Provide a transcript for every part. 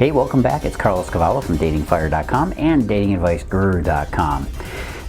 Hey, welcome back. It's Cavallo from datingfire.com and datingadviceguru.com.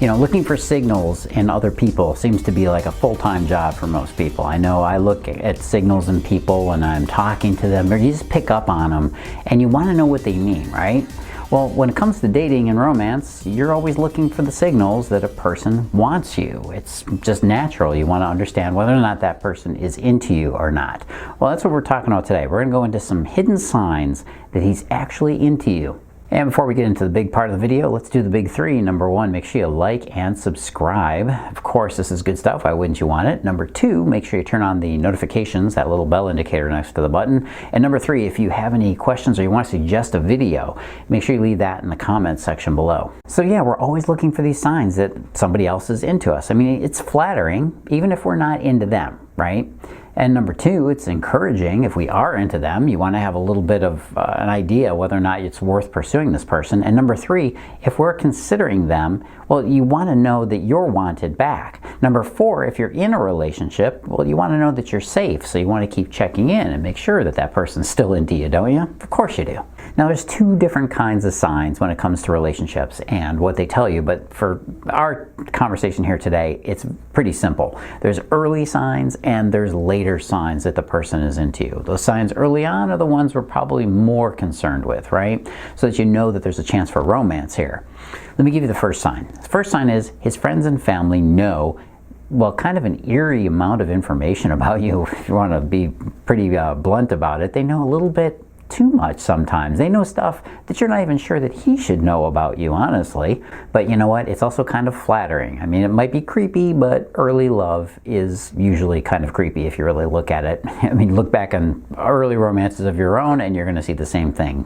You know, looking for signals in other people seems to be like a full-time job for most people. I know I look at signals in people when I'm talking to them, or you just pick up on them and you want to know what they mean, right? Well, when it comes to dating and romance, you're always looking for the signals that a person wants you. It's just natural. You want to understand whether or not that person is into you or not. Well, that's what we're talking about today. We're going to go into some hidden signs that he's actually into you. And before we get into the big part of the video, let's do the big three. Number one, make sure you like and subscribe. Of course, this is good stuff. Why wouldn't you want it? Number two, make sure you turn on the notifications, that little bell indicator next to the button. And number three, if you have any questions or you want to suggest a video, make sure you leave that in the comments section below. So yeah, we're always looking for these signs that somebody else is into us. I mean, it's flattering, even if we're not into them, right? And number two, it's encouraging if we are into them. You want to have a little bit of an idea whether or not it's worth pursuing this person. And number three, if we're considering them, well, you want to know that you're wanted back. Number four, if you're in a relationship, well, you want to know that you're safe. So you want to keep checking in and make sure that that person's still into you, don't you? Of course you do. Now, there's two different kinds of signs when it comes to relationships and what they tell you. But for our conversation here today, it's pretty simple. There's early signs and there's later signs that the person is into you. Those signs early on are the ones we're probably more concerned with, right? So that you know that there's a chance for romance here. Let me give you the first sign. The first sign is his friends and family know, well, kind of an eerie amount of information about you. If you want to be pretty blunt about it, they know a little bit too much sometimes. They know stuff that you're not even sure that he should know about you, honestly. But you know what? It's also kind of flattering. I mean, it might be creepy, but early love is usually kind of creepy if you really look at it. I mean, look back on early romances of your own and you're going to see the same thing.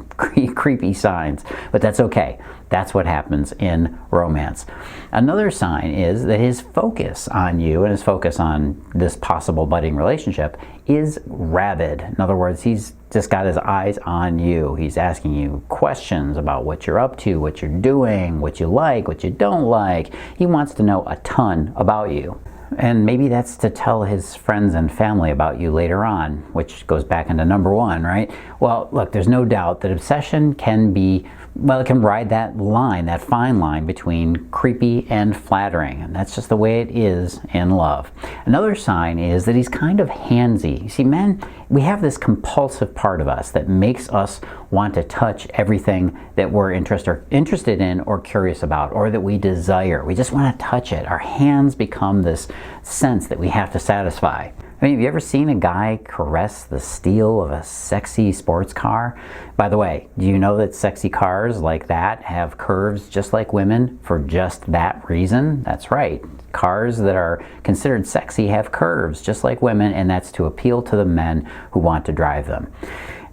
Creepy signs. But that's okay. That's what happens in romance. Another sign is that his focus on you and his focus on this possible budding relationship is rabid. In other words, he's just got his eyes on you. He's asking you questions about what you're up to, what you're doing, what you like, what you don't like. He wants to know a ton about you. And maybe that's to tell his friends and family about you later on, which goes back into number one, right? Well, look, there's no doubt that obsession can be, well, it can ride that line, that fine line between creepy and flattering. And that's just the way it is in love. Another sign is that he's kind of handsy. You see, men, we have this compulsive part of us that makes us want to touch everything that we're interested in or curious about, or that we desire. We just want to touch it. Our hands become this sense that we have to satisfy. I mean, have you ever seen a guy caress the steel of a sexy sports car? By the way, do you know that sexy cars like that have curves just like women for just that reason? That's right. Cars that are considered sexy have curves just like women, and that's to appeal to the men who want to drive them.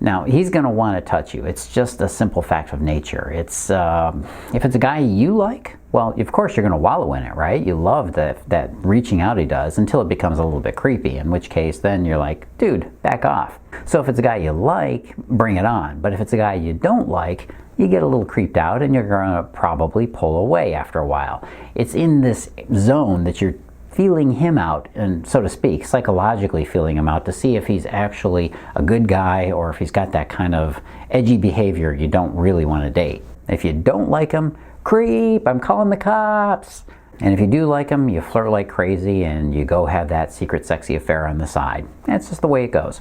Now, he's going to want to touch you. It's just a simple fact of nature. It's if it's a guy you like, well, of course you're going to wallow in it, right? You love that reaching out he does until it becomes a little bit creepy, in which case then you're like, dude, back off. So if it's a guy you like, bring it on. But if it's a guy you don't like, you get a little creeped out and you're going to probably pull away after a while. It's in this zone that you're feeling him out, and so to speak, psychologically feeling him out to see if he's actually a good guy or if he's got that kind of edgy behavior you don't really want to date. If you don't like him, creep, I'm calling the cops. And if you do like him, you flirt like crazy and you go have that secret sexy affair on the side. That's just the way it goes.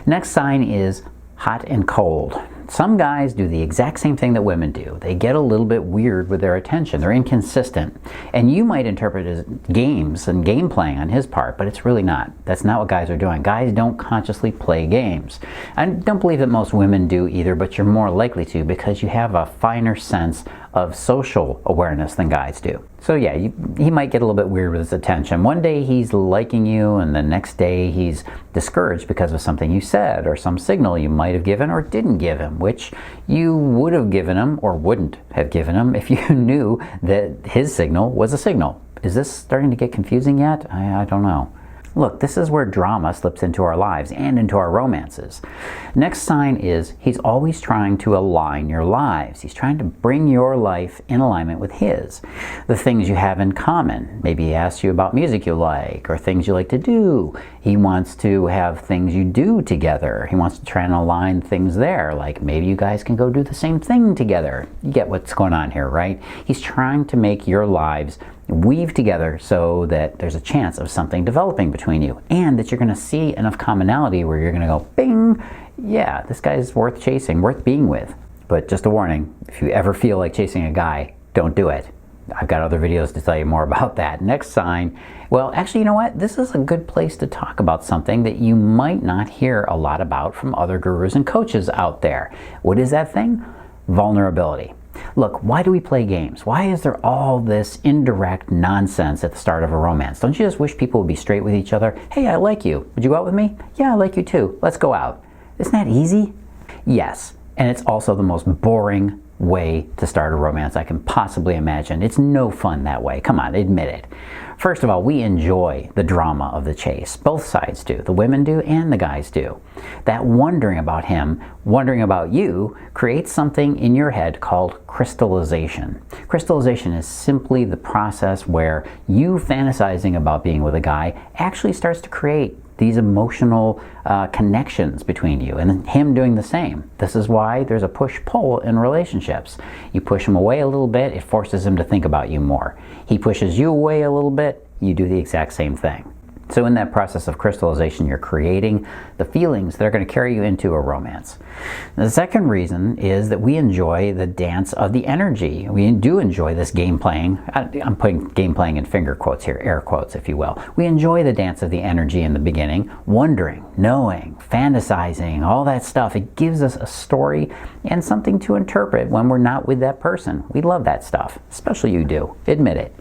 Next sign is hot and cold. Some guys do the exact same thing that women do. They get a little bit weird with their attention. They're inconsistent. And you might interpret it as games and game playing on his part, but it's really not. That's not what guys are doing. Guys don't consciously play games. I don't believe that most women do either, but you're more likely to because you have a finer sense of social awareness than guys do. So yeah, he might get a little bit weird with his attention. One day he's liking you and the next day he's discouraged because of something you said or some signal you might have given or didn't give him, which you would have given him or wouldn't have given him if you knew that his signal was a signal. Is this starting to get confusing yet? I don't know. Look, this is where drama slips into our lives and into our romances. Next sign is he's always trying to align your lives. He's trying to bring your life in alignment with his. The things you have in common. Maybe he asks you about music you like or things you like to do. He wants to have things you do together. He wants to try and align things there, like maybe you guys can go do the same thing together. You get what's going on here, right? He's trying to make your lives weave together so that there's a chance of something developing between you, and that you're going to see enough commonality where you're going to go, bing, yeah, this guy's worth chasing, worth being with. But just a warning, if you ever feel like chasing a guy, don't do it. I've got other videos to tell you more about that. Next sign, well, actually, you know what? This is a good place to talk about something that you might not hear a lot about from other gurus and coaches out there. What is that thing? Vulnerability. Look, why do we play games? Why is there all this indirect nonsense at the start of a romance? Don't you just wish people would be straight with each other? Hey, I like you. Would you go out with me? Yeah, I like you too. Let's go out. Isn't that easy? Yes, and it's also the most boring way to start a romance I can possibly imagine. It's no fun that way. Come on, admit it. First of all, we enjoy the drama of the chase. Both sides do. The women do and the guys do. That wondering about him, wondering about you, creates something in your head called crystallization. Crystallization is simply the process where you fantasizing about being with a guy actually starts to create these emotional connections between you, and him doing the same. This is why there's a push-pull in relationships. You push him away a little bit, it forces him to think about you more. He pushes you away a little bit, you do the exact same thing. So in that process of crystallization, you're creating the feelings that are going to carry you into a romance. The second reason is that we enjoy the dance of the energy. We do enjoy this game playing. I'm putting game playing in finger quotes here, air quotes if you will. We enjoy the dance of the energy in the beginning, wondering, knowing, fantasizing, all that stuff. It gives us a story and something to interpret when we're not with that person. We love that stuff, especially you do. Admit it.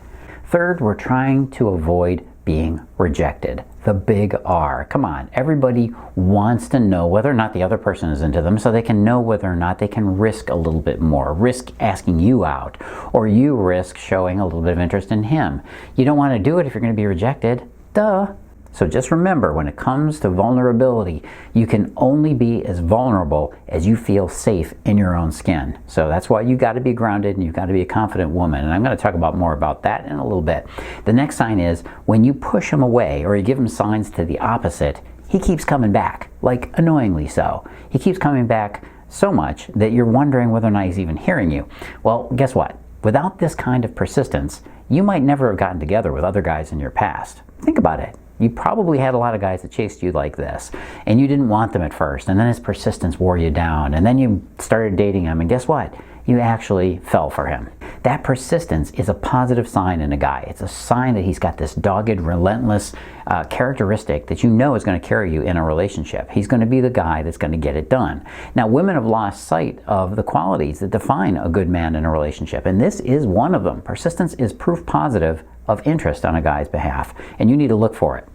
Third, we're trying to avoid being rejected. The big R. Come on, everybody wants to know whether or not the other person is into them so they can know whether or not they can risk a little bit more, risk asking you out, or you risk showing a little bit of interest in him. You don't want to do it if you're going to be rejected. Duh. So just remember, when it comes to vulnerability, you can only be as vulnerable as you feel safe in your own skin. So that's why you got to be grounded and you've got to be a confident woman. And I'm going to talk about more about that in a little bit. The next sign is when you push him away or you give him signs to the opposite, he keeps coming back, like annoyingly so. He keeps coming back so much that you're wondering whether or not he's even hearing you. Well, guess what? Without this kind of persistence, you might never have gotten together with other guys in your past. Think about it. You probably had a lot of guys that chased you like this, and you didn't want them at first, and then his persistence wore you down, and then you started dating him, and guess what? You actually fell for him. That persistence is a positive sign in a guy. It's a sign that he's got this dogged, relentless characteristic that you know is going to carry you in a relationship. He's going to be the guy that's going to get it done. Now, women have lost sight of the qualities that define a good man in a relationship, and this is one of them. Persistence is proof positive of interest on a guy's behalf, and you need to look for it.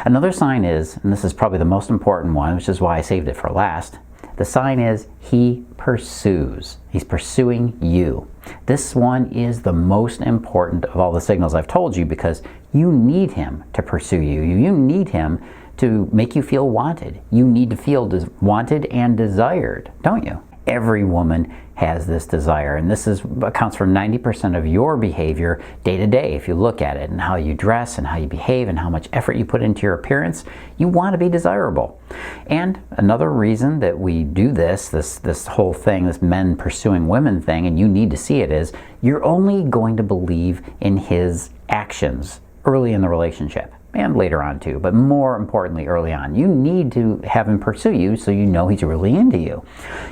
Another sign is, and this is probably the most important one, which is why I saved it for last, the sign is he pursues. He's pursuing you. This one is the most important of all the signals I've told you because you need him to pursue you. You need him to make you feel wanted. You need to feel wanted and desired, don't you? Every woman has this desire, and this accounts for 90% of your behavior day to day. If you look at it and how you dress and how you behave and how much effort you put into your appearance, you want to be desirable. And another reason that we do this whole thing, this men pursuing women thing, and you need to see it, is you're only going to believe in his actions early in the relationship. And later on too, but more importantly early on. You need to have him pursue you so you know he's really into you.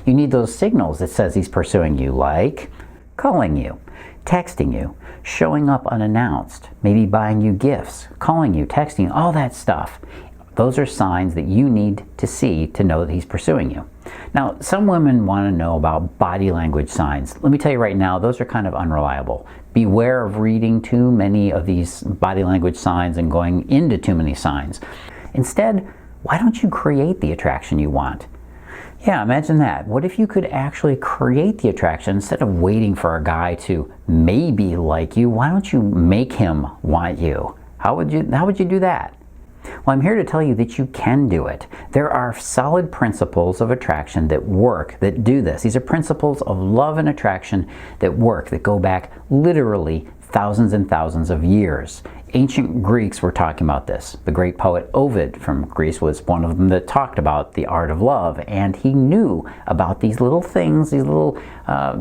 You need those signals that says he's pursuing you, like calling you, texting you, showing up unannounced, maybe buying you gifts, calling you, texting, all that stuff. Those are signs that you need to see to know that he's pursuing you. Now, some women want to know about body language signs. Let me tell you right now, those are kind of unreliable. Beware of reading too many of these body language signs and going into too many signs. Instead, why don't you create the attraction you want? Yeah, imagine that. What if you could actually create the attraction instead of waiting for a guy to maybe like you? Why don't you make him want you? How would you do that? Well, I'm here to tell you that you can do it. There are solid principles of attraction that work, that do this. These are principles of love and attraction that work, that go back literally thousands and thousands of years. Ancient Greeks were talking about this. The great poet Ovid from Greece was one of them that talked about the art of love, and he knew about these little things, these little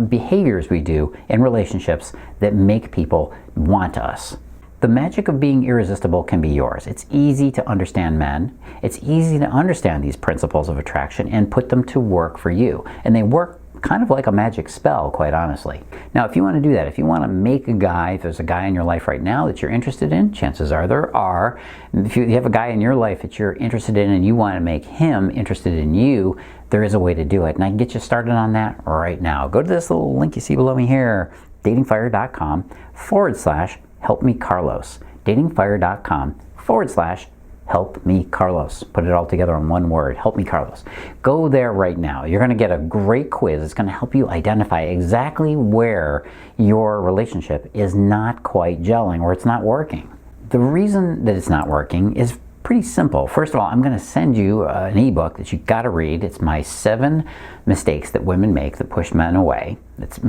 behaviors we do in relationships that make people want us. The magic of being irresistible can be yours. It's easy to understand men. It's easy to understand these principles of attraction and put them to work for you. And they work kind of like a magic spell, quite honestly. Now, if you want to do that, if you want to make a guy, if there's a guy in your life right now that you're interested in, chances are there are. If you have a guy in your life that you're interested in and you want to make him interested in you, there is a way to do it. And I can get you started on that right now. Go to this little link you see below me here, datingfire.com/Help Me Carlos. Datingfire.com/Help Me Carlos. Put it all together in one word. Help Me Carlos. Go there right now. You're going to get a great quiz. It's going to help you identify exactly where your relationship is not quite gelling or it's not working. The reason that it's not working is pretty simple. First of all, I'm going to send you an ebook that you've got to read. It's my 7 mistakes that women make that push men away. It's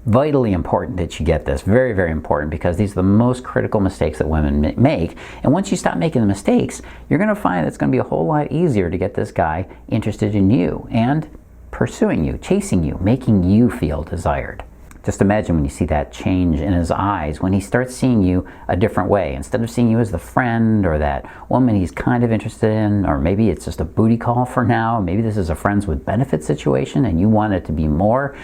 vitally important that you get this. Very, very important, because these are the most critical mistakes that women make. And once you stop making the mistakes, you're going to find it's going to be a whole lot easier to get this guy interested in you and pursuing you, chasing you, making you feel desired. Just imagine when you see that change in his eyes, when he starts seeing you a different way. Instead of seeing you as the friend or that woman he's kind of interested in, or maybe it's just a booty call for now, maybe this is a friends with benefits situation and you want it to be more,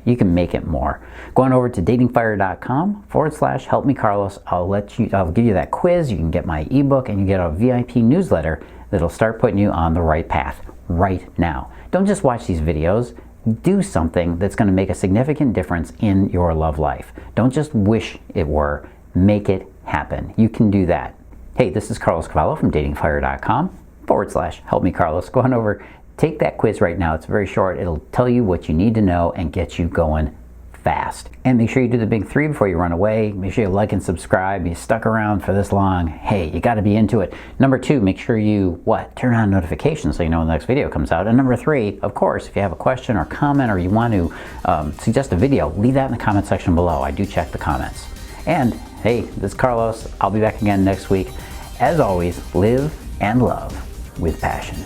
you can make it more. Go on over to datingfire.com/Help Me Carlos. I'll give you that quiz, you can get my ebook, and you get a VIP newsletter that'll start putting you on the right path right now. Don't just watch these videos. Do something that's going to make a significant difference in your love life. Don't just wish it were. Make it happen. You can do that. Hey, this is Carlos Cavallo from datingfire.com/Help Me Carlos. Go on over, take that quiz right now. It's very short. It'll tell you what you need to know and get you going fast. And make sure you do the big 3 before you run away. Make sure you like and subscribe. You stuck around for this long. Hey, you got to be into it. Number 2, make sure you turn on notifications so you know when the next video comes out. And number 3, of course, if you have a question or comment or you want to suggest a video, leave that in the comment section below. I do check the comments. And hey, this is Carlos. I'll be back again next week. As always, live and love with passion.